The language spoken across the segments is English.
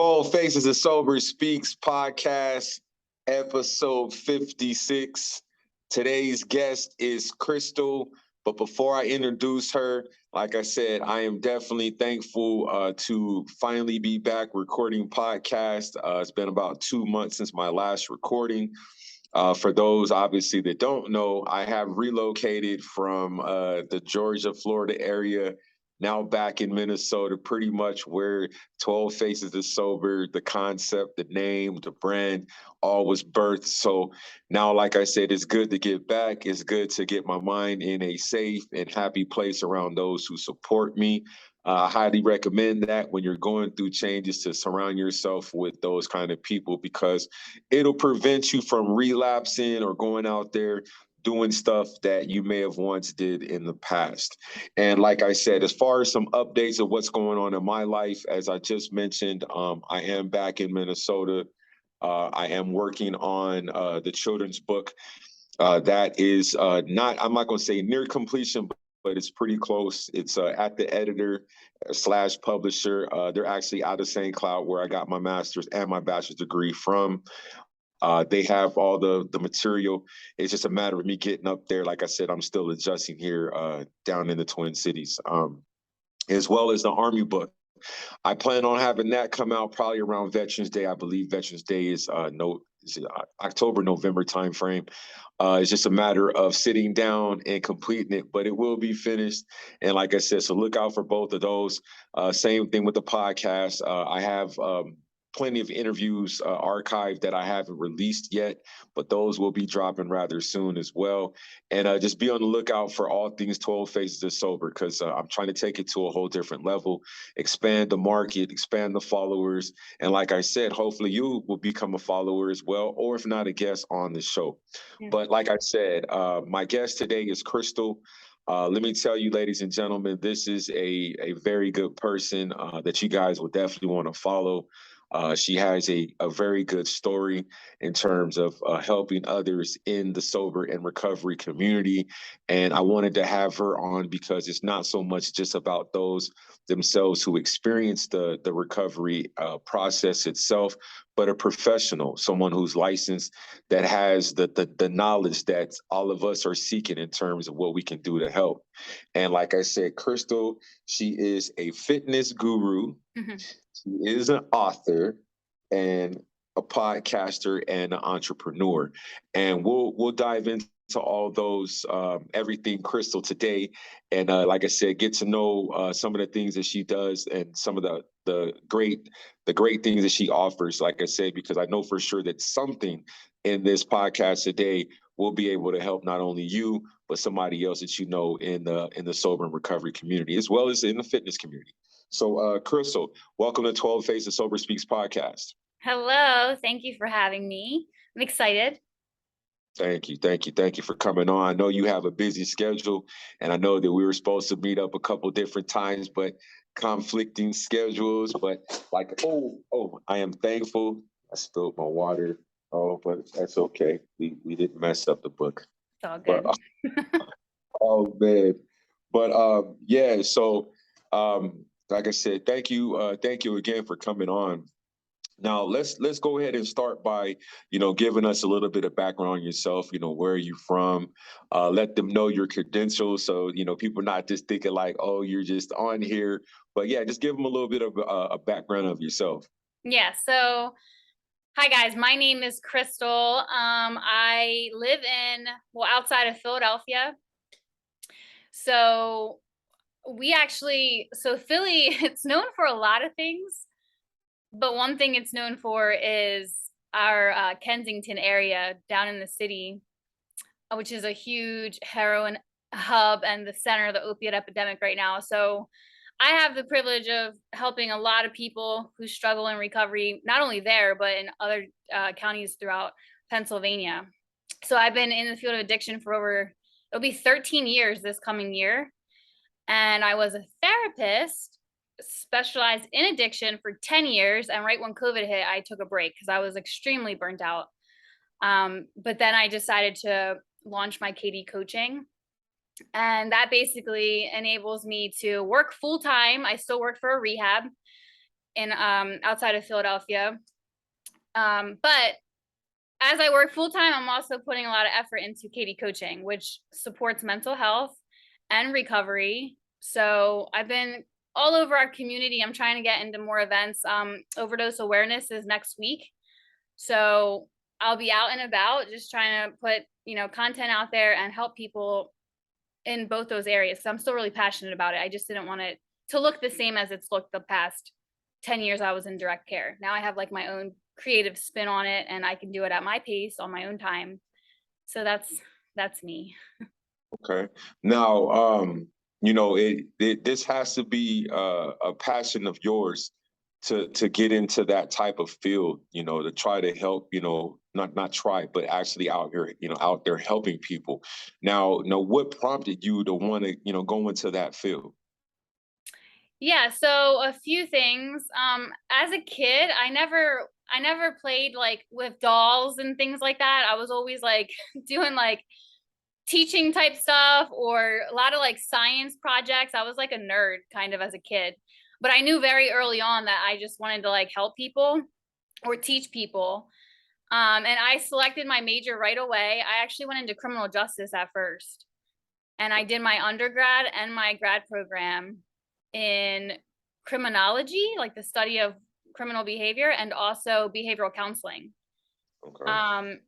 All Faces of Sober Speaks podcast, episode 56. Today's guest is Kristal. But before I introduce her, like I said, I am definitely thankful to finally be back recording podcast. It's been about 2 months since my last recording. For those obviously that don't know, I have relocated from the Georgia, Florida area, now back in Minnesota, pretty much where 12 Faces of Sober, the concept, the name, the brand, all was birthed. So now, like I said, it's good to get back. It's good to get my mind in a safe and happy place around those who support me. I highly recommend that when you're going through changes to surround yourself with those kind of people because it'll prevent you from relapsing or going out there doing stuff that you may have once did in the past. And like I said, as far as some updates of what's going on in my life, as I just mentioned, I am back in Minnesota. I am working on the children's book that is I'm not going to say near completion, but it's pretty close. It's at the editor / publisher. They're actually out of St. Cloud, where I got my master's and my bachelor's degree from. They have all the material. It's just a matter of me getting up there. Like I said, I'm still adjusting here down in the Twin Cities, as well as the Army book. I plan on having that come out probably around Veterans Day. I believe Veterans Day is October, November timeframe. It's just a matter of sitting down and completing it, but it will be finished. And like I said, so look out for both of those. Same thing with the podcast. I have plenty of interviews archived that I haven't released yet, but those will be dropping rather soon as well. And just be on the lookout for all things 12 Faces of Sober, because I'm trying to take it to a whole different level, expand the market, expand the followers. And like I said, hopefully you will become a follower as well, or if not, a guest on the show. Yeah. But like I said, my guest today is Kristal. Let me tell you, ladies and gentlemen, this is a very good person that you guys will definitely want to follow. She has a very good story in terms of helping others in the sober and recovery community. And I wanted to have her on because it's not so much just about those themselves who experience the recovery process itself, but a professional, someone who's licensed, that has the knowledge that all of us are seeking in terms of what we can do to help. And like I said, Kristal, she is a fitness guru. Mm-hmm. She is an author and a podcaster and an entrepreneur. And we'll dive into all those, everything Kristal today. And like I said, get to know some of the things that she does and some of the great things that she offers, like I said, because I know for sure that something in this podcast today will be able to help not only you, but somebody else that you know in the sober and recovery community, as well as in the fitness community. So, Kristal, welcome to 12 Faces Sober Speaks podcast. Hello. Thank you for having me. I'm excited. Thank you for coming on. I know you have a busy schedule, and I know that we were supposed to meet up a couple different times, but conflicting schedules. But like, I am thankful. I spilled my water. Oh, but that's okay. We didn't mess up the book. It's all good. But, oh man. But yeah. So like I said, thank you again for coming on. Now let's go ahead and start by, giving us a little bit of background on yourself. Where are you from? Let them know your credentials, so people not just thinking like, oh, you're just on here. But yeah, just give them a little bit of a background of yourself. Yeah. So, hi guys. My name is Kristal. I live outside of Philadelphia. So Philly, it's known for a lot of things. But one thing it's known for is our Kensington area down in the city, which is a huge heroin hub and the center of the opiate epidemic right now. So I have the privilege of helping a lot of people who struggle in recovery, not only there, but in other counties throughout Pennsylvania. So I've been in the field of addiction for it'll be 13 years this coming year. And I was a therapist, specialized in addiction for 10 years. And right when COVID hit, I took a break because I was extremely burnt out. But then I decided to launch my KD coaching. And that basically enables me to work full time. I still work for a rehab in outside of Philadelphia. But as I work full time, I'm also putting a lot of effort into KD Coaching, which supports mental health and recovery. So I've been all over our community. I'm trying to get into more events. Overdose awareness is next week. So I'll be out and about just trying to put, content out there and help people in both those areas. So I'm still really passionate about it. I just didn't want it to look the same as it's looked the past 10 years I was in direct care. Now I have like my own creative spin on it, and I can do it at my pace on my own time. So that's me. Okay. Now, this has to be a passion of yours to get into that type of field, to try to help, not try, but actually out here, out there helping people. Now, what prompted you to want to, go into that field? Yeah, so a few things. As a kid, I never played like with dolls and things like that. I was always like doing like teaching type stuff or a lot of like science projects. I was like a nerd kind of as a kid. But I knew very early on that I just wanted to like help people or teach people. And I selected my major right away. I actually went into criminal justice at first. And I did my undergrad and my grad program in criminology, like the study of criminal behavior, and also behavioral counseling. Okay.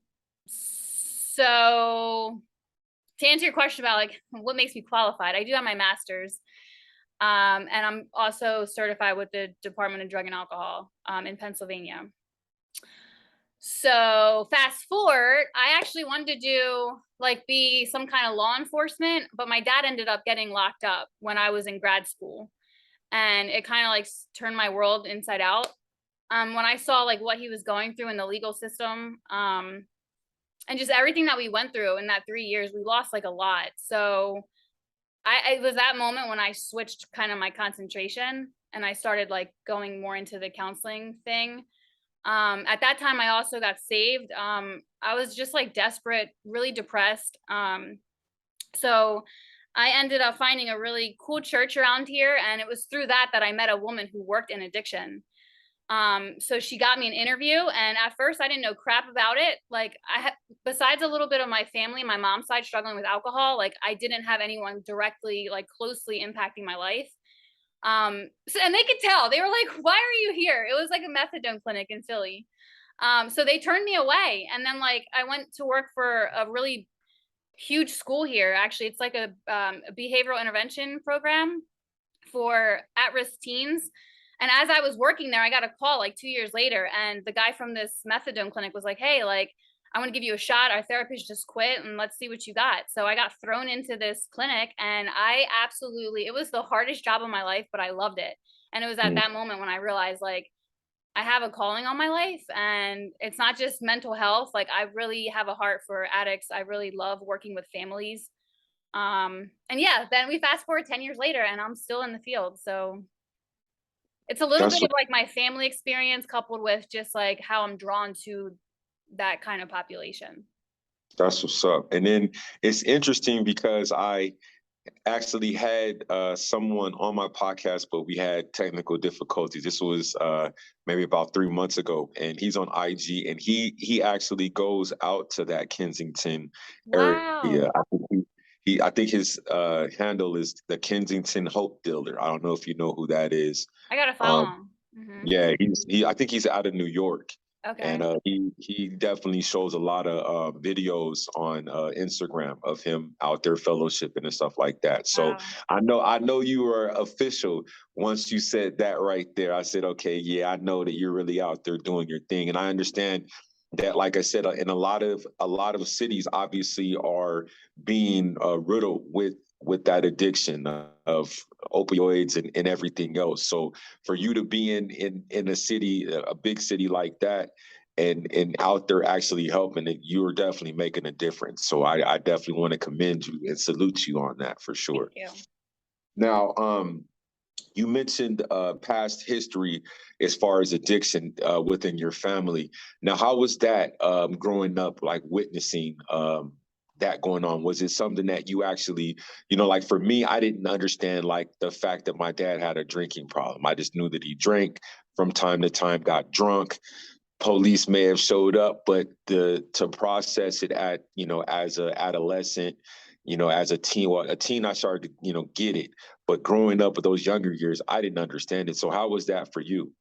So to answer your question about like what makes me qualified, I do have my master's. And I'm also certified with the Department of Drug and Alcohol in Pennsylvania. So fast forward, I actually wanted to do like be some kind of law enforcement, but my dad ended up getting locked up when I was in grad school. And it kind of like turned my world inside out. When I saw like what he was going through in the legal system, and just everything that we went through in that 3 years, we lost like a lot. So it was that moment when I switched kind of my concentration and I started like going more into the counseling thing. At that time, I also got saved. I was just like desperate, really depressed. So I ended up finding a really cool church around here, and it was through that I met a woman who worked in addiction. So she got me an interview, and at first I didn't know crap about it. Like besides a little bit of my family, my mom's side struggling with alcohol, like I didn't have anyone directly, like closely impacting my life. And they could tell. They were like, "Why are you here?" It was like a methadone clinic in Philly. So they turned me away, and then like I went to work for a really huge school here. Actually, it's like a behavioral intervention program for at-risk teens. And as I was working there, I got a call like 2 years later, and the guy from this methadone clinic was like, "Hey, like I want to give you a shot. Our therapist just quit, and let's see what you got." So I got thrown into this clinic, and it was the hardest job of my life, but I loved it. And it was at Mm. that moment when I realized like I have a calling on my life, and it's not just mental health. Like I really have a heart for addicts. I really love working with families. And yeah, then we fast forward 10 years later and I'm still in the field. So it's a little That's bit of like my family experience coupled with just like how I'm drawn to that kind of population. that's what's up. And then it's interesting because I actually had someone on my podcast, but we had technical difficulties. This was maybe about 3 months ago, and he's on IG, and he actually goes out to that Kensington area. Wow. I think his handle is the Kensington Hope Dealer. I don't know if you know who that is. I gotta follow Um, him. yeah, I think he's out of New York, and Okay. he definitely shows a lot of videos on Instagram of him out there fellowshipping and stuff like that. So Wow. I know you were official once you said that right there. I said, okay, yeah, I know that you're really out there doing your thing, and I understand that, like I said, in a lot of cities, obviously, are being riddled with that addiction of opioids and everything else. So for you to be in a city, a big city like that, and out there actually helping it, you're definitely making a difference. So I definitely want to commend you and salute you on that for Thank sure. you. Now, you mentioned past history as far as addiction within your family. Now, how was that growing up, like witnessing that going on? Was it something that you actually, like for me, I didn't understand like the fact that my dad had a drinking problem. I just knew that he drank, from time to time got drunk. Police may have showed up, but to process it at, as a adolescent, as a teen, I started to, get it. But growing up with those younger years, I didn't understand it. So how was that for you?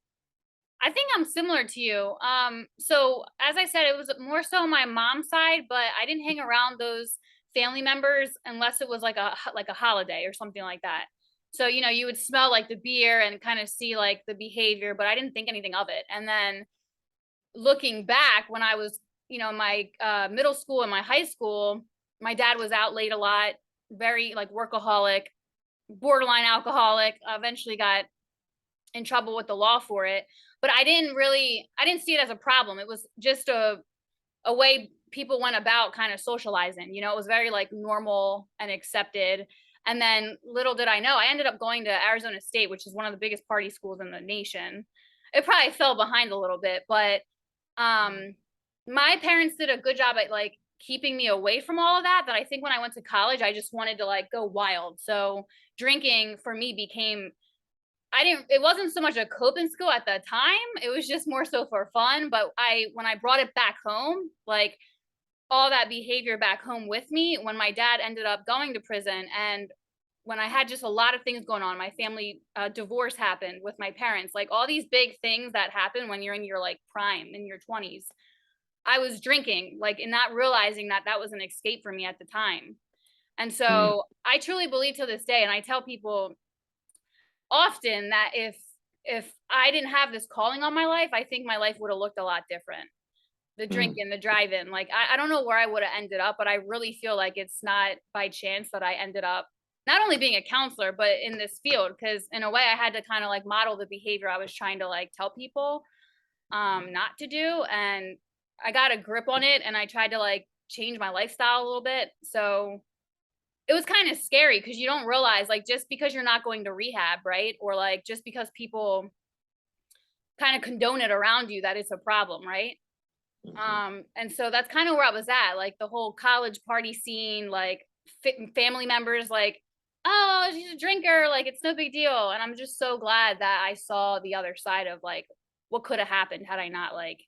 I think I'm similar to you. So as I said, it was more so my mom's side, but I didn't hang around those family members unless it was like a holiday or something like that. So, you would smell like the beer and kind of see like the behavior, but I didn't think anything of it. And then looking back when I was, my middle school and my high school, my dad was out late a lot, very like workaholic, borderline alcoholic, eventually got in trouble with the law for it. But I didn't see it as a problem. It was just a way people went about kind of socializing. It was very like normal and accepted. And then little did I know, I ended up going to Arizona State, which is one of the biggest party schools in the nation. It probably fell behind a little bit, but my parents did a good job at like keeping me away from all of that. That I think when I went to college, I just wanted to like go wild. So drinking for me became it wasn't so much a coping skill at the time. It was just more so for fun. But when I brought it back home, like all that behavior back home with me, when my dad ended up going to prison, and when I had just a lot of things going on, my family divorce happened with my parents, like all these big things that happen when you're in your like prime in your 20s. I was drinking, like, and not realizing that that was an escape for me at the time. And so I truly believe to this day, and I tell people often that if I didn't have this calling on my life, I think my life would have looked a lot different. The drinking, the driving, like I don't know where I would have ended up, but I really feel like it's not by chance that I ended up not only being a counselor, but in this field, because in a way I had to kind of like model the behavior I was trying to like tell people not to do. And I got a grip on it and I tried to like change my lifestyle a little bit. So it was kind of scary because you don't realize, like, just because you're not going to rehab, right? Or like just because people kind of condone it around you, that it's a problem, right? And so that's kind of where I was at, like the whole college party scene, like family members, like, oh, she's a drinker, like it's no big deal. And I'm just so glad that I saw the other side of like what could have happened had I not like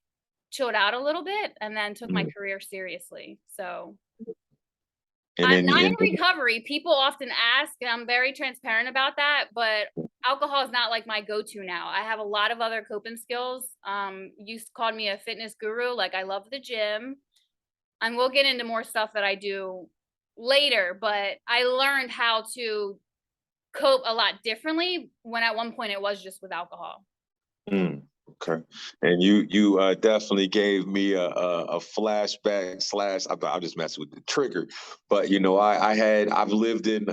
chilled out a little bit and then took my career seriously. So And I'm then, not in recovery. People often ask, and I'm very transparent about that, but alcohol is not like my go-to now. I have a lot of other coping skills. You called me a fitness guru. Like I love the gym. And we'll get into more stuff that I do later, but I learned how to cope a lot differently when at one point it was just with alcohol. Okay, and you definitely gave me a flashback slash. I'm just messing with the trigger, but I've lived in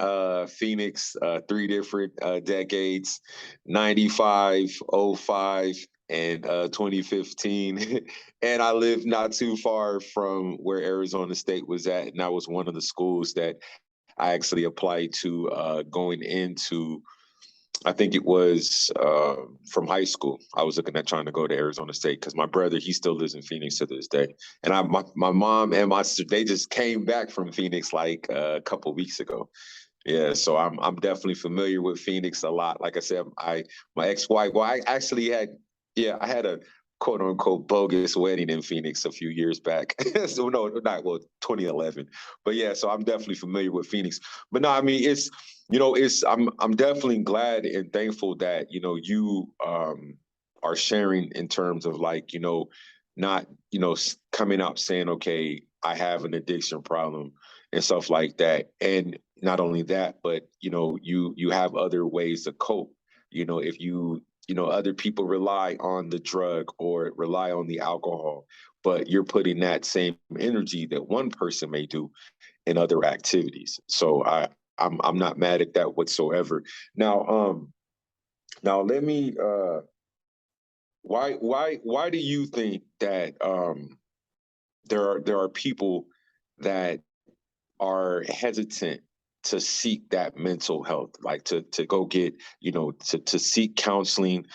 Phoenix 3 different decades, 95, '05, and 2015, and I lived not too far from where Arizona State was at, and that was one of the schools that I actually applied to going into. I think it was from high school. I was looking at trying to go to Arizona State because my brother, he still lives in Phoenix to this day. And my mom and my sister, they just came back from Phoenix like a couple weeks ago. Yeah, so I'm definitely familiar with Phoenix a lot. Like I said, my ex-wife, well, I had a quote unquote bogus wedding in Phoenix a few years back. So no, not well, 2011. But yeah, so I'm definitely familiar with Phoenix. But no, I mean I'm definitely glad and thankful that you are sharing in terms of like not coming out saying, okay, I have an addiction problem and stuff like that. And not only that, but you have other ways to cope. If other people rely on the drug or rely on the alcohol, but you're putting that same energy that one person may do in other activities. So I'm not mad at that whatsoever. Now let me why do you think that there are people that are hesitant to seek that mental health, like to go get, to seek counseling,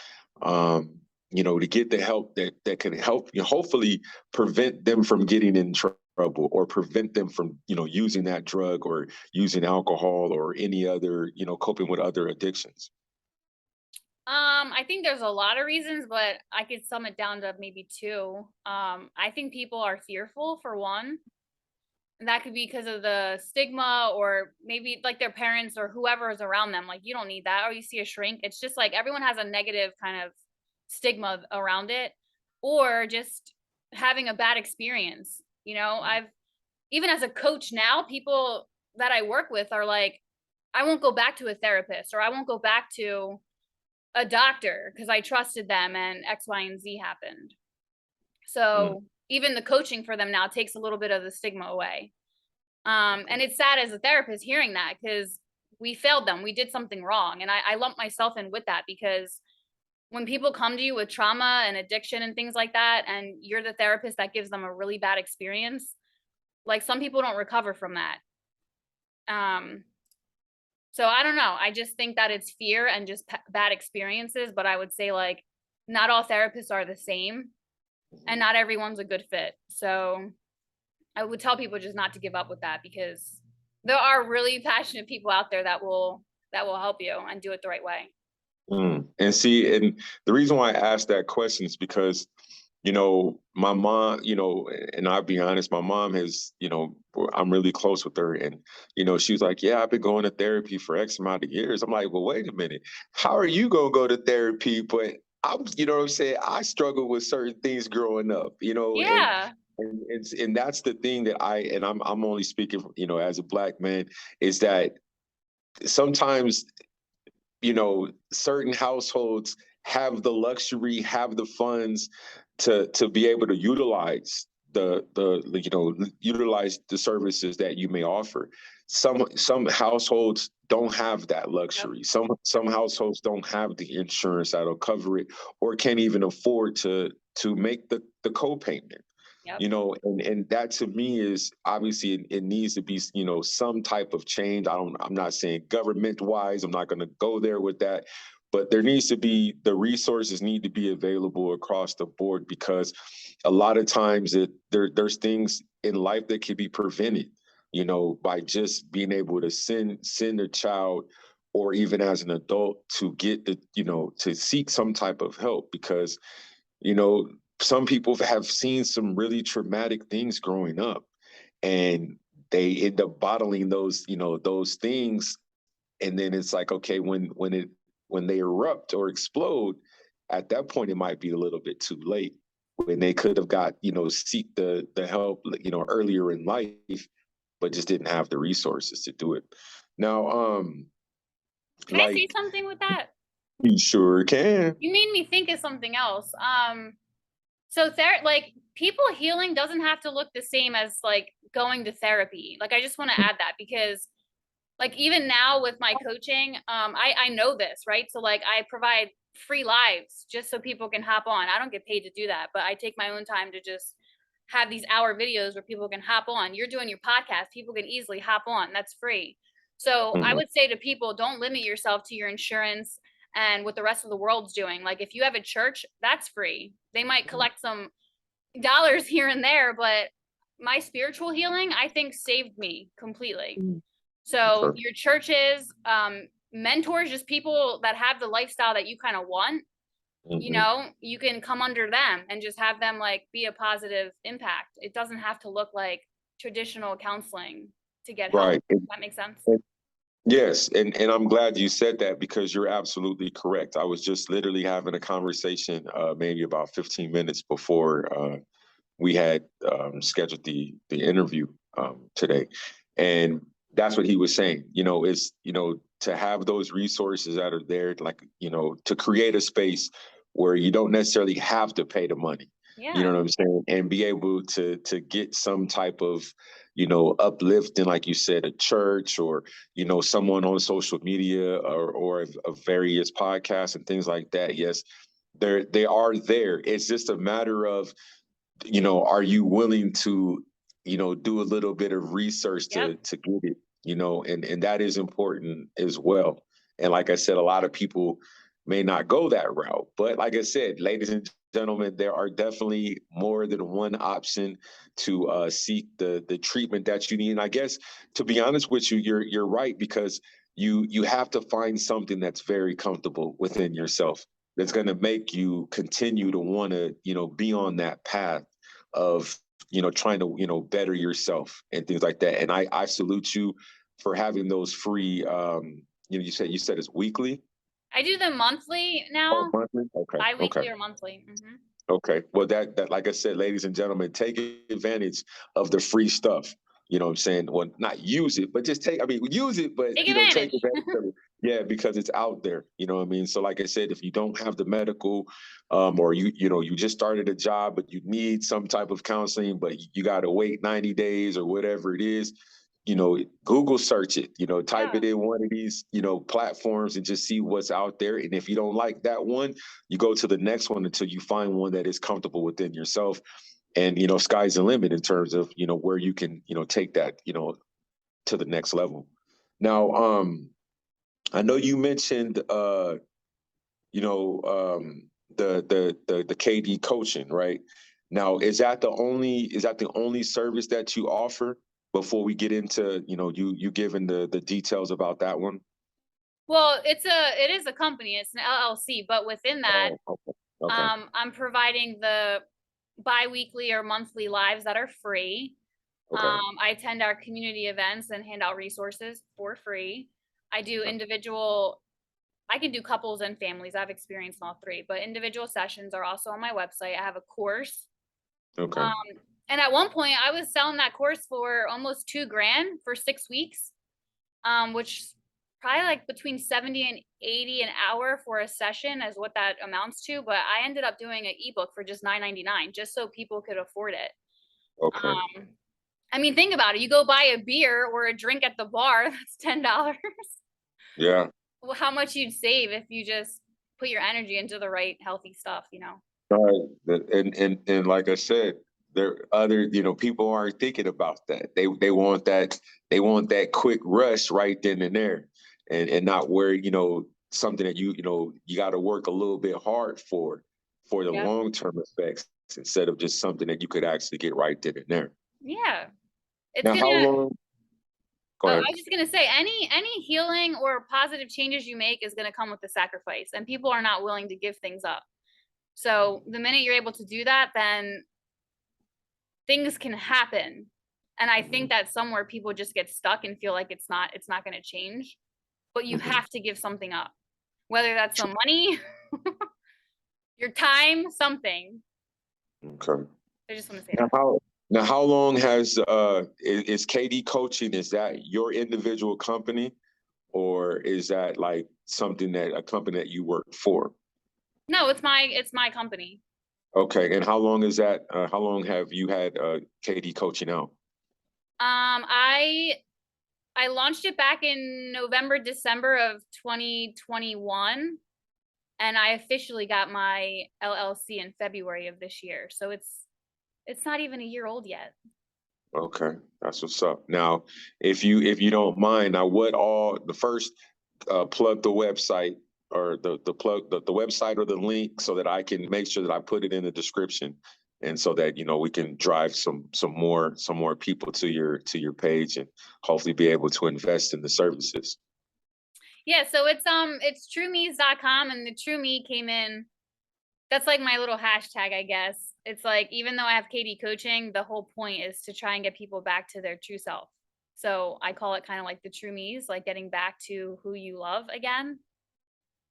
to get the help that can help hopefully prevent them from getting in trouble or prevent them from, using that drug or using alcohol or any other, coping with other addictions? I think there's a lot of reasons, but I could sum it down to maybe two. I think people are fearful for one. And that could be because of the stigma or maybe like their parents or whoever is around them. Like, you don't need that. Or you see a shrink. It's just like everyone has a negative kind of stigma around it, or just having a bad experience. I've, even as a coach now, people that I work with are like, I won't go back to a therapist, or I won't go back to a doctor because I trusted them and X, Y, and Z happened. Mm. So even the coaching for them now takes a little bit of the stigma away. And it's sad as a therapist hearing that, because we failed them. We did something wrong. And I lump myself in with that, because when people come to you with trauma and addiction and things like that, and you're the therapist that gives them a really bad experience, like some people don't recover from that. Um, so I don't know. I just think that it's fear and just bad experiences. But I would say, like, not all therapists are the same, and not everyone's a good fit. So I would tell people just not to give up with that, because there are really passionate people out there that will help you and do it the right way. And see, and the reason why I asked that question is because, my mom, and I'll be honest, my mom has, I'm really close with her. And, she was like, yeah, I've been going to therapy for X amount of years. I'm like, well, wait a minute. How are you going to go to therapy? But you know what I'm saying? I struggled with certain things growing up, and Yeah. and that's the thing that I'm only speaking, as a Black man, is that sometimes, certain households have the luxury, have the funds to be able to utilize utilize the services that you may offer. Some households don't have that Yep. luxury. Some households don't have the insurance that'll cover it, or can't even afford to make the co-payment. Yep. And that to me is obviously it needs to be, some type of change. I'm not saying government wise, I'm not going to go there with that, but there needs to be, the resources need to be available across the board, because a lot of times there's things in life that can be prevented, by just being able to send a child, or even as an adult, to get to seek some type of help. Because you know, some people have seen some really traumatic things growing up, and they end up bottling those things. And then it's like, okay, when they erupt or explode, at that point it might be a little bit too late, when they could have got, seek the help, earlier in life, but just didn't have the resources to do it. Now, Can I say like, something with that? you sure can. You made me think of something else. So like, people healing doesn't have to look the same as like going to therapy. Like, I just want to add that, because like even now with my coaching, I know this, right? So like I provide free lives just so people can hop on. I don't get paid to do that, but I take my own time to just have these hour videos where people can hop on. You're doing your podcast, people can easily hop on. That's free. So I Mhm. would say to people, don't limit yourself to your insurance and what the rest of the world's doing. Like, if you have a church, that's free. They might collect some dollars here and there, but my spiritual healing, I think, saved me completely. So Okay. your churches, mentors, just people that have the lifestyle that you kind of want, Mhm. you can come under them and just have them like be a positive impact. It doesn't have to look like traditional counseling to get help. Right. That makes sense. Yes, and I'm glad you said that, because you're absolutely correct. I was just literally having a conversation, maybe about 15 minutes before we had scheduled the interview today, and that's what he was saying. Is to have those resources that are there, like, to create a space where you don't necessarily have to pay the money. You Yeah. know what I'm saying? And be able to get some type of uplifting, like you said, a church, or someone on social media, or of various podcasts and things like that. Yes, they are there. It's just a matter of, are you willing to, do a little bit of research Yep. to get it, and that is important as well. And like I said, a lot of people may not go that route. But like I said, ladies and gentlemen, there are definitely more than one option to seek the treatment that you need. And I guess, to be honest with you, you're right, because you have to find something that's very comfortable within yourself, that's going to make you continue to want to, be on that path of, trying to, better yourself and things like that. And I salute you for having those free, you said it's weekly. I do them monthly Oh, now, monthly? Okay. bi-weekly or monthly. Okay. Well, that, like I said, ladies and gentlemen, take advantage of the free stuff. You know what I'm saying? Well, not use it, but just use it, but, Take take advantage. advantage of it. Yeah, because it's out there. You know what I mean? So like I said, if you don't have the medical, or you just started a job, but you need some type of counseling, but you got to wait 90 days or whatever it is, Google search it, type Yeah. it in one of these, platforms and just see what's out there. And if you don't like that one, you go to the next one until you find one that is comfortable within yourself. And, sky's the limit in terms of, where you can, take that, to the next level. Now, I know you mentioned, the KD coaching, right? Now, is that the only service that you offer before we get into, you giving the details about that one? Well, it is a company, it's an LLC, but within that, Oh, okay. I'm providing the bi-weekly or monthly lives that are free. Okay. I attend our community events and hand out resources for free. I do Okay. I can do couples and families. I've experienced all three, but individual sessions are also on my website. I have a course. Okay. Um, and at one point I was selling that course for almost $2,000 for 6 weeks, which probably like between 70 and 80 an hour for a session is what that amounts to. But I ended up doing an ebook for just $9.99 just so people could afford it. Okay. I mean, think about it. You go buy a beer or a drink at the bar, that's $10. Yeah. Well, how much you'd save if you just put your energy into the right healthy stuff, Right. And like I said, there other, people aren't thinking about that. They want that quick rush right then and there, and not where, something that you got to work a little bit hard for the Yep. long-term effects, instead of just something that you could actually get right then and there. Yeah. It's Now, how gonna long? Go Oh, I ahead. was just gonna say any healing or positive changes you make is gonna come with the sacrifice, and people are not willing to give things up. So the minute you're able to do that, then things can happen. And I Mhm. think that somewhere people just get stuck and feel like it's not gonna change. But you Mhm. have to give something up. Whether that's some money, your time, something. Okay. I just want to say Now, that. how long has is KD Coaching? Is that your individual company, or is that like a company that you work for? No, it's my company. Okay, and how long is that? How long have you had KD Coaching out? I launched it back in November, December of 2021, and I officially got my LLC in February of this year. So it's not even a year old yet. Okay, that's what's up. Now, if you don't mind, now what all the first plug the website, or the plug the website or the link, so that I can make sure that I put it in the description, and so that we can drive some more people to your page, and hopefully be able to invest in the services. Yeah, so it's truemes.com, and the true me came in. That's like my little hashtag, I guess. It's like, even though I have KD coaching, the whole point is to try and get people back to their true self. So I call it kind of like the true me's, like getting back to who you love again.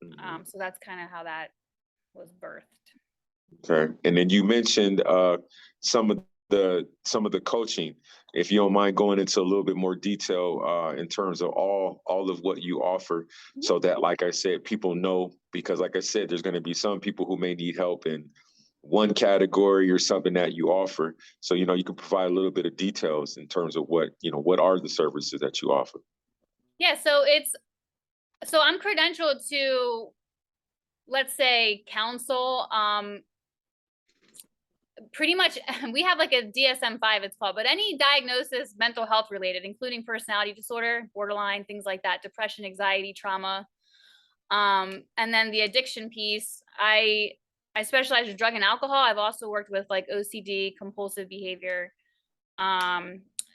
Mhm. So that's kind of how that was birthed. Okay. And then you mentioned some of the coaching. If you don't mind going into a little bit more detail in terms of all of what you offer, Mhm. so that, like I said, people know, because like I said, there's going to be some people who may need help in one category or something that you offer. So, you can provide a little bit of details in terms of what are the services that you offer. Yeah, so I'm credentialed to, let's say, counsel, pretty much. We have like a DSM-5, it's called, but any diagnosis mental health related, including personality disorder, borderline, things like that, depression, anxiety, trauma. And then the addiction piece, I specialize in drug and alcohol. I've also worked with like OCD, compulsive behavior,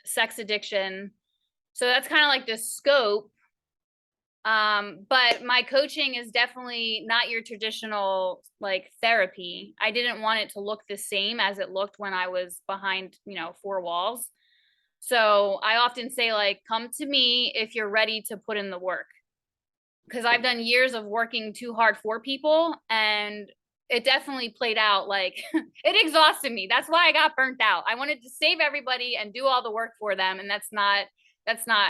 sex addiction. So that's kind of like the scope. But my coaching is definitely not your traditional like therapy. I didn't want it to look the same as it looked when I was behind, four walls. So I often say, like, come to me if you're ready to put in the work. Because I've done years of working too hard for people, and it definitely played out like it exhausted me. That's why I got burnt out. I wanted to save everybody and do all the work for them, and that's not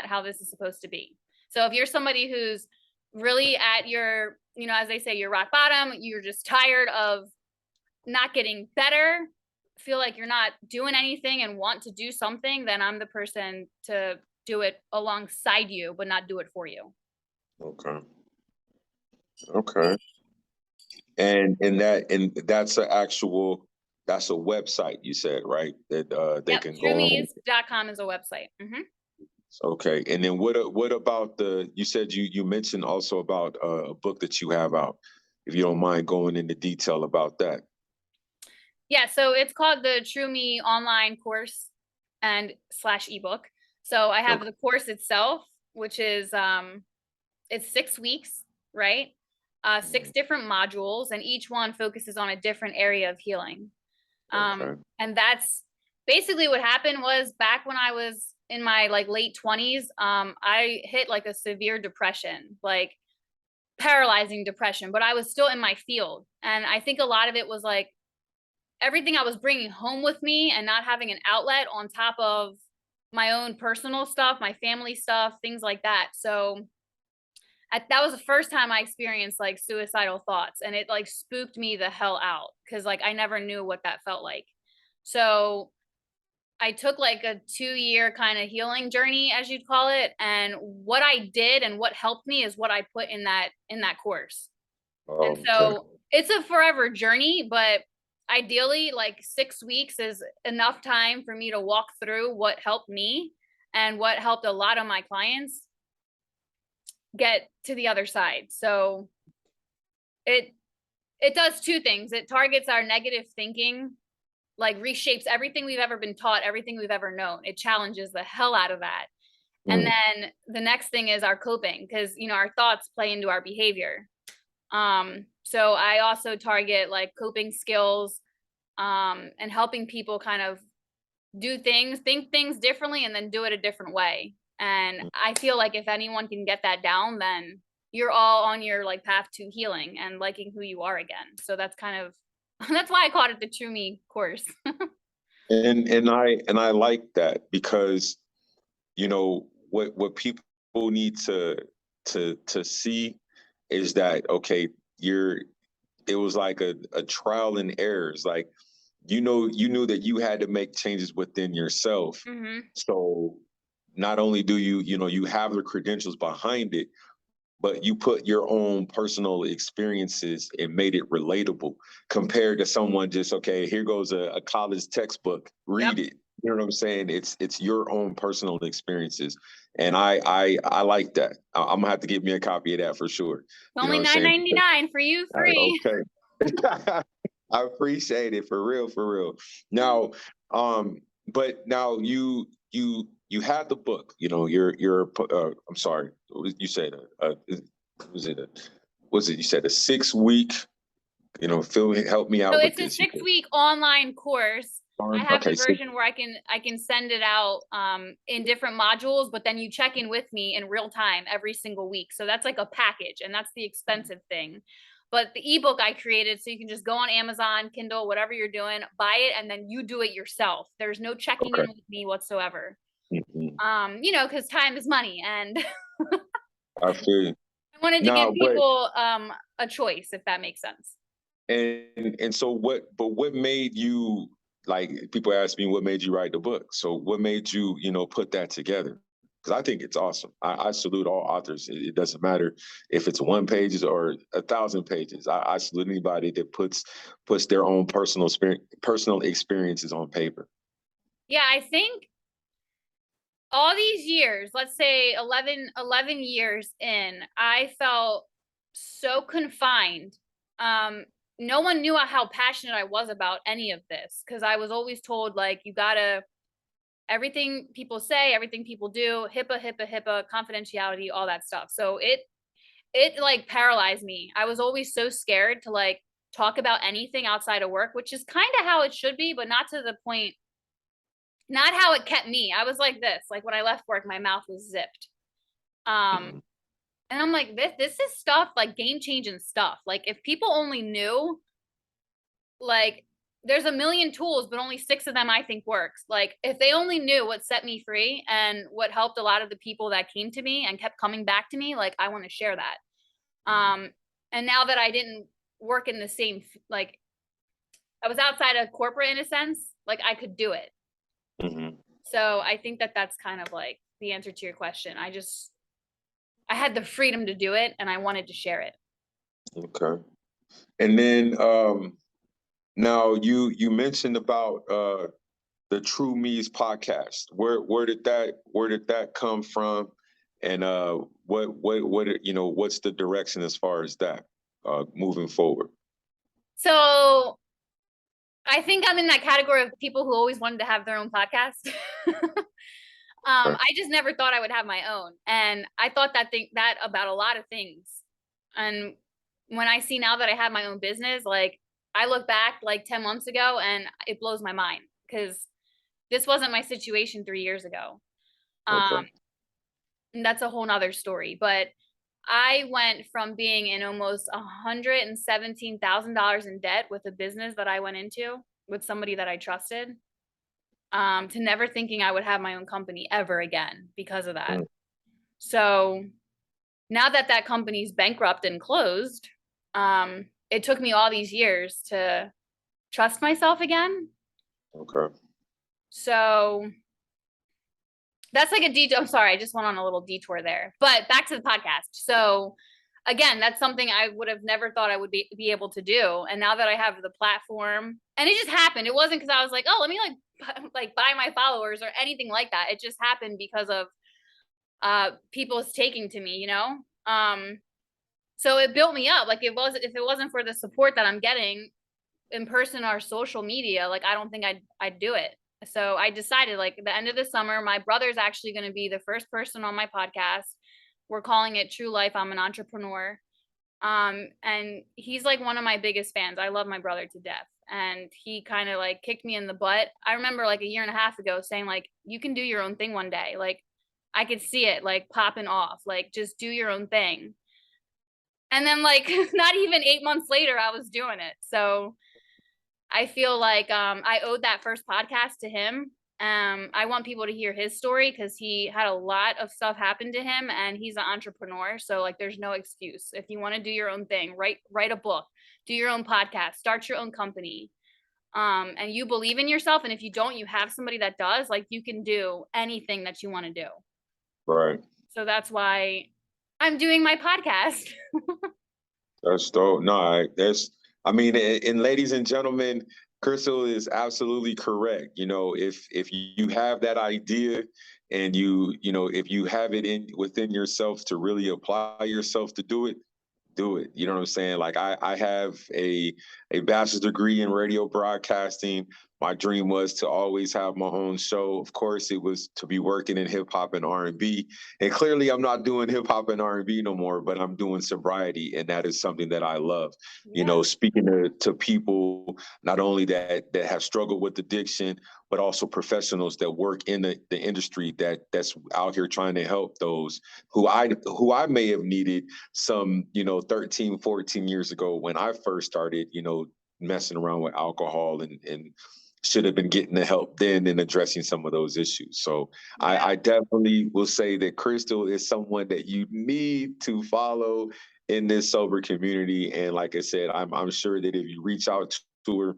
how this is supposed to be. So if you're somebody who's really at your, as they say, your rock bottom, you're just tired of not getting better, feel like you're not doing anything and want to do something, then I'm the person to do it alongside you, but not do it for you. Okay. Okay. That's that's a website you said, right? That they Yep, can go on. truemes.com is a website. Okay. And then what about you said you mentioned also about a book that you have out. If you don't mind going into detail about that. Yeah, so it's called the True Me online course and / ebook. So I have Okay. the course itself, which is it's 6 weeks, right? 6 different modules, and each one focuses on a different area of healing. Okay. And that's basically what happened. Was back when I was in my like late 20s, I hit like a severe depression, like paralyzing depression, but I was still in my field. And I think a lot of it was like everything I was bringing home with me and not having an outlet on top of my own personal stuff, my family stuff, things like that. So that was the first time I experienced like suicidal thoughts, and it like spooked me the hell out because like I never knew what that felt like. So I took like a 2-year kind of healing journey, as you'd call it, and what I did and what helped me is what I put in that course. And Okay. so it's a forever journey, but ideally like 6 weeks is enough time for me to walk through what helped me and what helped a lot of my clients get to the other side. So it it does 2 things. It targets our negative thinking, like reshapes everything we've ever been taught, everything we've ever known. It challenges the hell out of that. And Mm. then the next thing is our coping, because our thoughts play into our behavior. So I also target like coping skills, and helping people kind of think things differently and then do it a different way. And I feel like if anyone can get that down, then you're all on your like path to healing and liking who you are again. So that's kind of that's why I called it the True Me course. And I like that because what people need to see is that okay, it was like a trial and errors. Like you knew that you had to make changes within yourself. hmm So not only do you have the credentials behind it, but you put your own personal experiences and made it relatable compared to someone just, okay, here goes a college textbook, Yep. read it. You know what I'm saying? It's your own personal experiences. And I like that. I'm gonna have to give me a copy of that for sure. It's You know only what I'm nine saying? ninety nine for you, free. Okay. I appreciate it for real, for real. Now, but now you had the book. You're I'm sorry. You said was it a was it you said a 6 week? Phil, help me So out with it's a this. 6-week online course. I have the Okay, six. version where I can send it out in different modules, but then you check in with me in real time every single week. So that's like a package, and that's the expensive thing. But the ebook I created, so you can just go on Amazon, Kindle, whatever you're doing, buy it, and then you do it yourself. There's no checking Okay. in with me whatsoever. Mhm. Because time is money, and I feel you. I wanted to give Now, but people a choice, if that makes sense. and so what made you, like, people ask me what made you write the book? So what made you, put that together? Because I think it's awesome. I salute all authors. It doesn't matter if it's 1 page or 1,000 pages. I salute anybody that puts their own personal experiences on paper. Yeah, I think all these years, let's say 11 years in, I felt so confined. No one knew how passionate I was about any of this, because I was always told, like, you gotta, everything people say, everything people do, HIPAA, HIPAA, HIPAA, confidentiality, all that stuff. So it like paralyzed me. I was always so scared to like talk about anything outside of work, which is kind of how it should be, but not to the point, not how it kept me. I was like this, like when I left work, my mouth was zipped. Um, Mhm. and I'm like, this is stuff like game changing stuff. Like if people only knew, like there's a million tools, but only 6 of them I think works. Like if they only knew what set me free and what helped a lot of the people that came to me and kept coming back to me, like I want to share that. Um, and now that I didn't work in the same, like I was outside of corporate in a sense, like I could do it. Mhm. So I think that that's kind of like the answer to your question. I had the freedom to do it and I wanted to share it. Okay. And then now you mentioned about the True Me's podcast. Where did that come from? And what's the direction as far as that moving forward? So I think I'm in that category of people who always wanted to have their own podcast. Okay. I just never thought I would have my own. And I thought that about a lot of things. And when I see now that I have my own business, like I look back like 10 months ago and it blows my mind because this wasn't my situation 3 years ago. Um, Okay. and that's a whole nother story. But I went from being in almost $117,000 in debt with a business that I went into with somebody that I trusted, to never thinking I would have my own company ever again because of that. Mm. So now that that company's bankrupt and closed, it took me all these years to trust myself again. Okay. So that's like a detour. I'm sorry, I just went on a little detour there. But back to the podcast. So again, that's something I would have never thought I would be able to do. And now that I have the platform, and it just happened. It wasn't because I was like, oh, let me like buy my followers or anything like that. It just happened because of people's taking to me, you know? So it built me up. Like if it wasn't for the support that I'm getting in person or social media, like I don't think I'd do it. So I decided like at the end of the summer, my brother's actually going to be the first person on my podcast. We're calling it True Life. I'm an entrepreneur. And he's like one of my biggest fans. I love my brother to death. And he kind of like kicked me in the butt. I remember like a year and a half ago saying like, you can do your own thing one day. Like I could see it like popping off, like just do your own thing. And then like not even 8 months later, I was doing it. So I feel like I owed that first podcast to him. I want people to hear his story because he had a lot of stuff happen to him and he's an entrepreneur. So like there's no excuse. If you want to do your own thing, write a book, do your own podcast, start your own company. And you believe in yourself. And if you don't, you have somebody that does, like you can do anything that you want to do. Right. So that's why I'm doing my podcast. That's dope. No, I mean, and ladies and gentlemen, Crystal is absolutely correct. If you have that idea and if you have it in within yourself to really apply yourself to do it. You know what I'm saying? Like I have a bachelor's degree in radio broadcasting. My dream was to always have my own show. Of course, it was to be working in hip hop and R&B. And clearly I'm not doing hip hop and R&B no more, but I'm doing sobriety. And that is something that I love. Yeah. Speaking to people, not only that have struggled with addiction, but also professionals that work in the industry that's out here trying to help those who I may have needed some 13, 14 years ago when I first started messing around with alcohol and should have been getting the help then and addressing some of those issues. So Yeah. I definitely will say that Kristal is someone that you need to follow in this sober community. And like I said, I'm sure that if you reach out to her,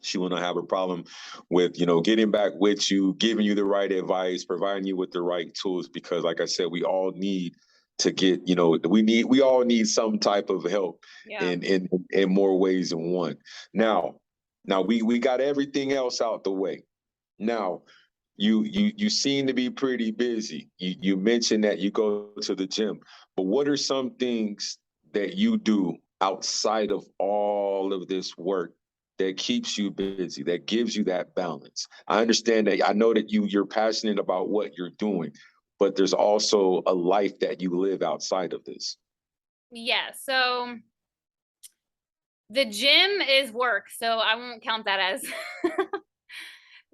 she will not have a problem with getting back with you, giving you the right advice, providing you with the right tools, because like I said, we all need to get we all need some type of help Yeah. in more ways than one. Now we got everything else out the way. Now you seem to be pretty busy. You mentioned that you go to the gym, but what are some things that you do outside of all of this work that keeps you busy, that gives you that balance? I understand that. I know that you're passionate about what you're doing, but there's also a life that you live outside of this. Yeah, so the gym is work, so I won't count that as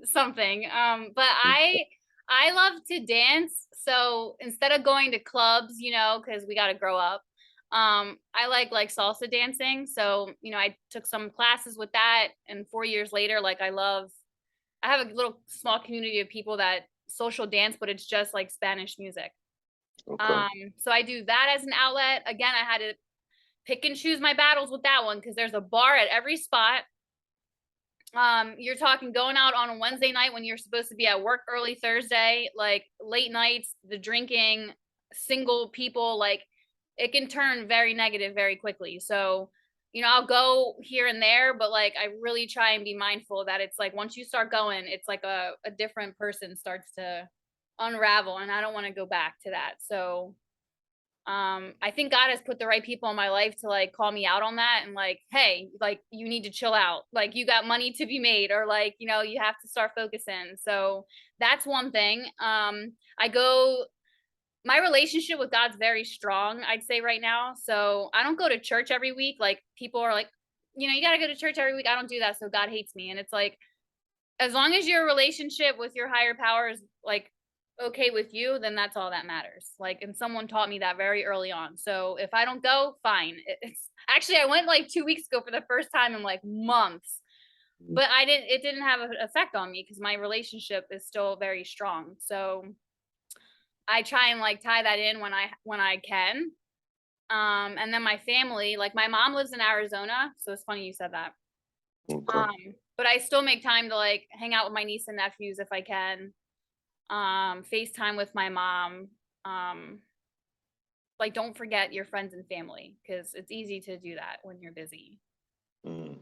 something. But I love to dance, so instead of going to clubs, because we got to grow up, I like salsa dancing. So I took some classes with that, and 4 years later, like I have a little small community of people that social dance, but it's just like Spanish music. Okay. So I do that as an outlet. Again, I had to pick and choose my battles with that one because there's a bar at every spot. You're talking going out on a Wednesday night when you're supposed to be at work early Thursday, like late nights, the drinking, single people, like it can turn very negative very quickly. So, I'll go here and there, but like I really try and be mindful that it's like once you start going, it's like a different person starts to unravel, and I don't want to go back to that. So I think God has put the right people in my life to like call me out on that and like, hey, like you need to chill out, like you got money to be made, or like you have to start focusing. So that's one thing. I go My relationship with God's very strong, I'd say right now. So I don't go to church every week. Like people are like, you got to go to church every week. I don't do that, so God hates me. And it's like, as long as your relationship with your higher power is like okay with you, then that's all that matters. Like, and someone taught me that very early on. So if I don't go, fine. It's actually, I went like 2 weeks ago for the first time in like months, but it didn't have an effect on me because my relationship is still very strong. So I try and like tie that in when I can. And then my family, like my mom lives in Arizona, so it's funny you said that. Okay. But I still make time to like hang out with my niece and nephews if I can. FaceTime with my mom. Um, like don't forget your friends and family because it's easy to do that when you're busy. Mm,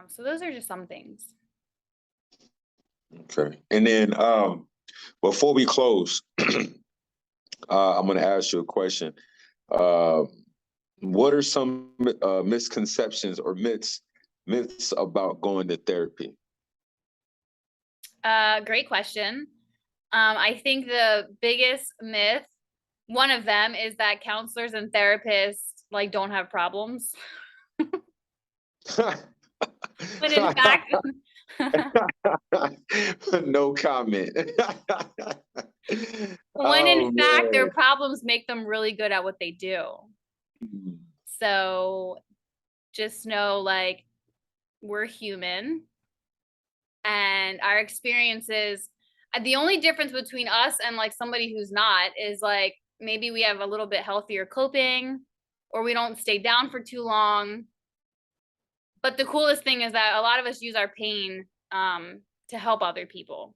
So those are just some things. okay. And then before we close, I'm going to ask you a question. Uh, what are some misconceptions or myths about going to therapy? Great question. I think the biggest myth, one of them, is that counselors and therapists like don't have problems. When in fact, No comment. when in Oh fact their man. problems make them really good at what they do. Mm, So just know like we're human and our experiences, the only difference between us and like somebody who's not is like maybe we have a little bit healthier coping or we don't stay down for too long. But the coolest thing is that a lot of us use our pain to help other people.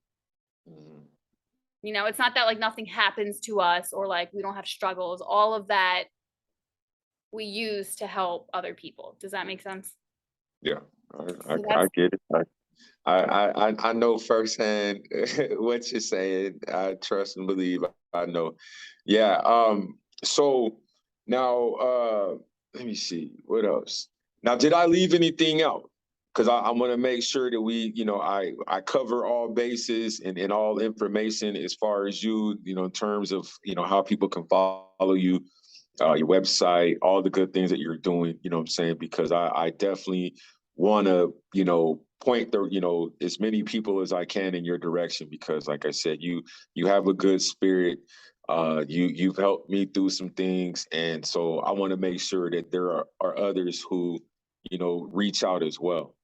mm. It's not that like nothing happens to us or like we don't have struggles. All of that we use to help other people. Does that make sense? Yeah, So I that's get it. I know firsthand what you're saying. I trust and believe. I know. Yeah. So now, let me see what else. Now, did I leave anything out? Because I want to make sure that I cover all bases and all information as far as in terms of how people can follow you, your website, all the good things that you're doing, you know what I'm saying? Because I definitely want to, point as many people as I can in your direction because like I said, you have a good spirit. You've helped me through some things. And so I want to make sure that there are others who, reach out as well.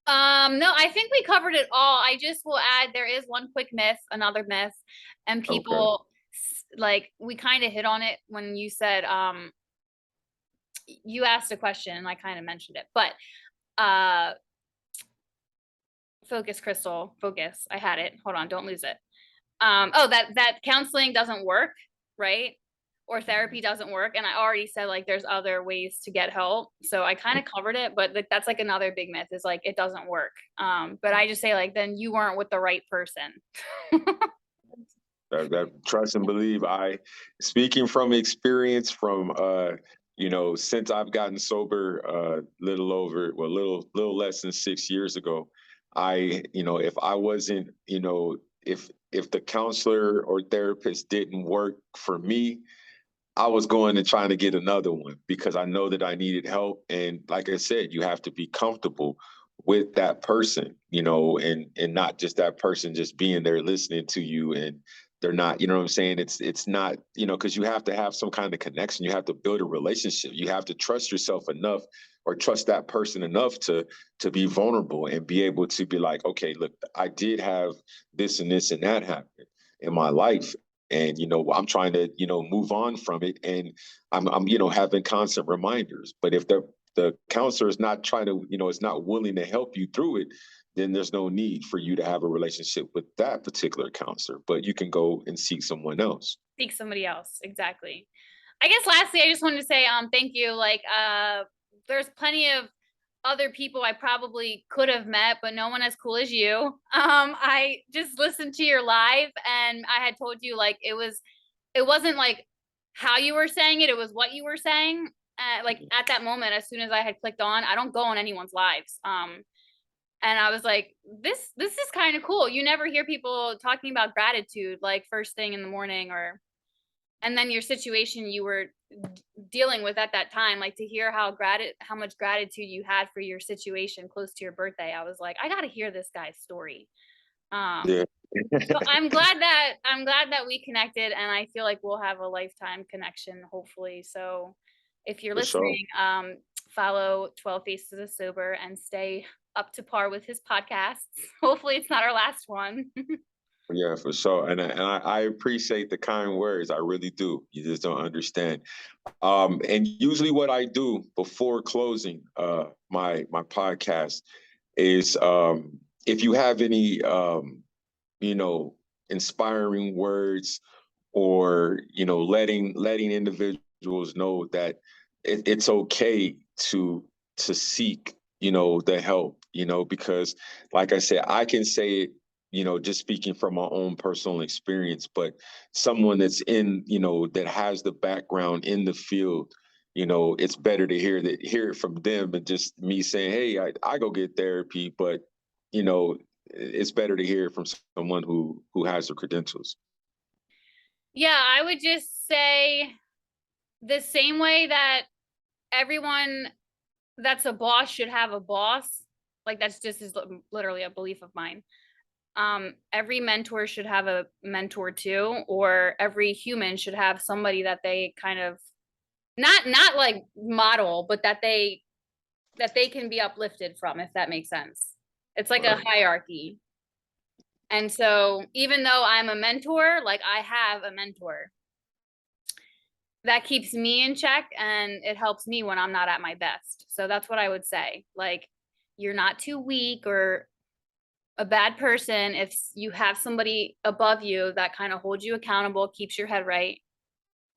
no, I think we covered it all. I just will add there is one quick myth, another myth, and Okay. people like we kind of hit on it when you said you asked a question and I kind of mentioned it. But uh focus, Kristal, focus. I had it. Hold on, don't lose it. Oh, that counseling doesn't work, right? Or therapy doesn't work. And I already said like there's other ways to get help. So I kind of covered it, but that's like another big myth is like it doesn't work. But I just say like then you weren't with the right person. That trust and believe. Speaking from experience from since I've gotten sober little less than 6 years ago, if I wasn't, if the counselor or therapist didn't work for me, I was going and trying to get another one because I know that I needed help. And like I said, you have to be comfortable with that person, and not just that person just being there listening to you, and they're not, you know what I'm saying? It's not, because you have to have some kind of connection. You have to build a relationship. You have to trust yourself enough or trust that person enough to be vulnerable and be able to be like, okay, look, I did have this and this and that happen in my life. And I'm trying to move on from it, and I'm having constant reminders. But if the counselor is not trying to is not willing to help you through it, then there's no need for you to have a relationship with that particular counselor. But you can go and seek someone else. Seek somebody else. Exactly. I guess lastly, I just wanted to say thank you. Like there's plenty of other people I probably could have met, but no one as cool as you. I just listened to your live, and I had told you like it wasn't like how you were saying it, it was what you were saying. Like at that moment, as soon as I had clicked on, I don't go on anyone's lives. And I was like, this is kind of cool. You never hear people talking about gratitude like first thing in the morning, and then your situation you were dealing with at that time, like to hear how much gratitude you had for your situation close to your birthday. I was like, I got to hear this guy's story. Yeah. So I'm glad that we connected, and I feel like we'll have a lifetime connection, hopefully. So if you're For sure. listening, follow 12 Faces of Sober and stay up to par with his podcasts. Hopefully it's not our last one. Yeah, for sure. And I appreciate the kind words. I really do. You just don't understand. And usually what I do before closing my podcast is, if you have any you know, inspiring words, or letting individuals know that it's okay to seek the help, because like I said, I can say it, just speaking from my own personal experience, but someone that's that has the background in the field, it's better to hear it from them than just me saying, hey, I go get therapy. But you know it's better to hear from someone who has the credentials. Yeah, I would just say the same way that everyone that's a boss should have a boss. Like that's just is literally a belief of mine. Every mentor should have a mentor too, or every human should have somebody that they kind of not like model, but that they can be uplifted from, if that makes sense. It's like a Right. hierarchy. And so even though I'm a mentor, like I have a mentor that keeps me in check, and it helps me when I'm not at my best. So that's what I would say. Like, you're not too weak or a bad person if you have somebody above you that kind of holds you accountable, keeps your head right.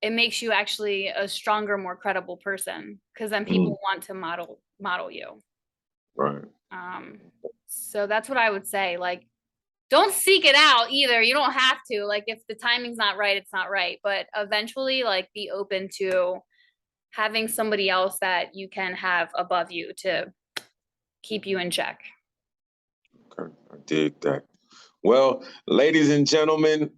It makes you actually a stronger, more credible person, because then Mm, people want to model you. right. Um, so that's what I would say. Like, don't seek it out either. You don't have to. Like, if the timing's not right, it's not right. But eventually, like, be open to having somebody else that you can have above you to keep you in check. Okay. I dig that. Well, ladies and gentlemen,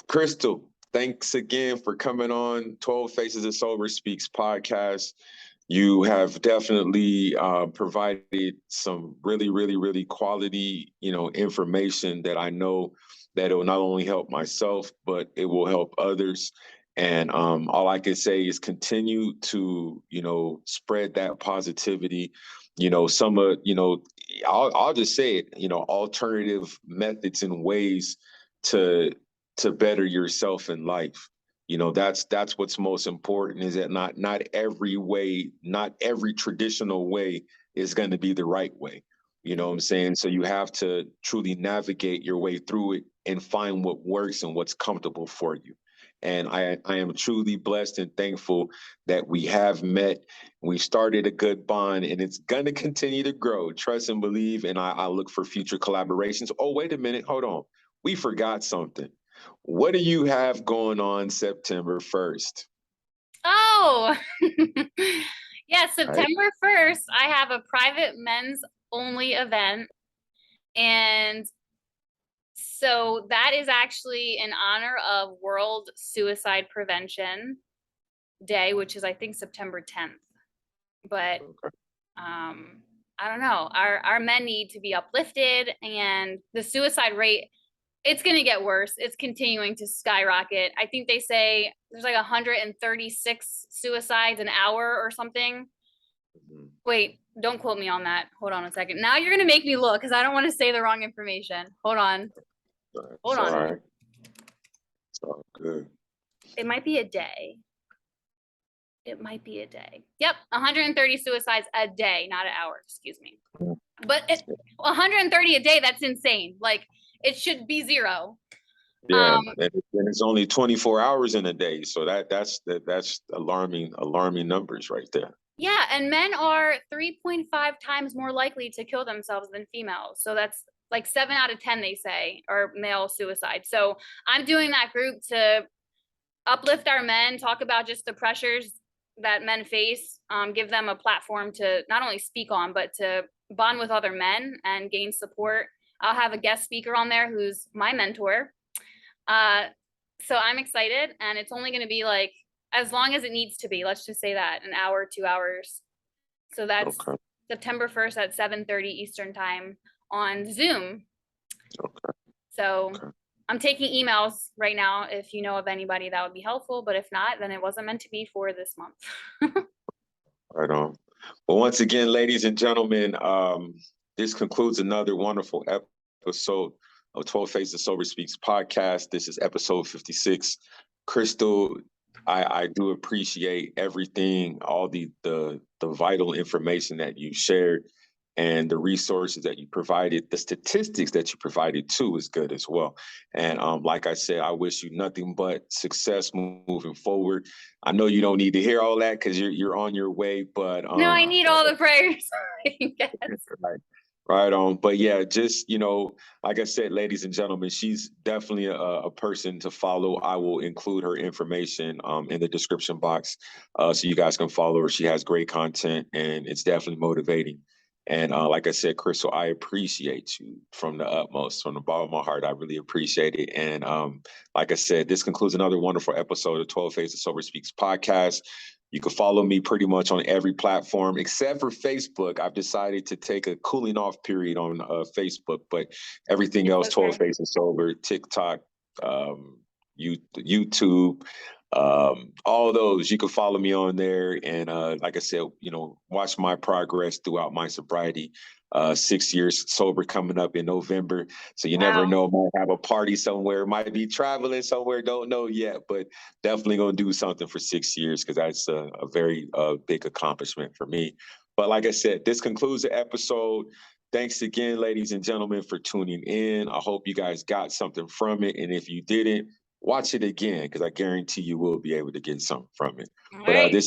Kristal, thanks again for coming on 12 Faces of Sober Speaks podcast. You have definitely provided some really, really, really quality, information that I know that it will not only help myself, but it will help others. And all I can say is continue to, spread that positivity. Some of, I'll just say it, alternative methods and ways to to better yourself in life. That's what's most important, is that not every way, not every traditional way is going to be the right way. You know what I'm saying? So you have to truly navigate your way through it and find what works and what's comfortable for you. And I am truly blessed and thankful that we have met. We started a good bond, and it's going to continue to grow. Trust and believe. And I look for future collaborations. Oh, wait a minute. Hold on. We forgot something. What do you have going on September 1st? Oh, yeah. Right. September 1st, I have a private men's only event. And so that is actually in honor of World Suicide Prevention. day, which is I think September 10th. But I don't know. Our men need to be uplifted, and the suicide rate, it's going to get worse. It's continuing to skyrocket. I think they say there's like 136 suicides an hour or something. Wait, don't quote me on that. Hold on a second. Now you're going to make me look because I don't want to say the wrong information. Hold on. Hold on. All right. It's all good. It might be a day. It might be a day. Yep, 130 suicides a day, not an hour, excuse me. But 130 a day, that's insane. Like, it should be zero. Yeah, and it's only 24 hours in a day, so that's alarming numbers right there. Yeah, and men are 3.5 times more likely to kill themselves than females. So that's like 7 out of 10, they say, are male suicide. So I'm doing that group to uplift our men, talk about just the pressures that men face, give them a platform to not only speak on, but to bond with other men and gain support. I'll have a guest speaker on there who's my mentor. So I'm excited, and it's only going to be like as long as it needs to be. Let's just say that an hour, 2 hours. So that's September 1st at 7:30 Eastern time on Zoom. So I'm taking emails right now. If you know of anybody, that would be helpful. But if not, then it wasn't meant to be for this month. Right on. Well, once again, ladies and gentlemen, this concludes another wonderful episode of 12 Faces of Sober Speaks podcast. This is episode 56. Kristal, I do appreciate everything, all the vital information that you shared, and the resources that you provided. The statistics that you provided too is good as well. And like I said, I wish you nothing but success moving forward. I know you don't need to hear all that because you're on your way, but no, I need all the prayers. Right on. But yeah, just, like I said, ladies and gentlemen, she's definitely a person to follow. I will include her information in the description box so you guys can follow her. She has great content, and it's definitely motivating. And like I said, Kristal, I appreciate you from the utmost, from the bottom of my heart. I really appreciate it. And like I said, this concludes another wonderful episode of 12 Faces of Sober Speaks podcast. You can follow me pretty much on every platform except for Facebook. I've decided to take a cooling off period on Facebook, but everything else, 12 Faces Sober, TikTok, YouTube, all those, you can follow me on there. And like I said, watch my progress throughout my sobriety. 6 years sober coming up in November. So you never know, might have a party somewhere, might be traveling somewhere, don't know yet, but definitely going to do something for 6 years because that's a very big accomplishment for me. But like I said, this concludes the episode. Thanks again, ladies and gentlemen, for tuning in. I hope you guys got something from it. And if you didn't, watch it again because I guarantee you will be able to get something from it. But this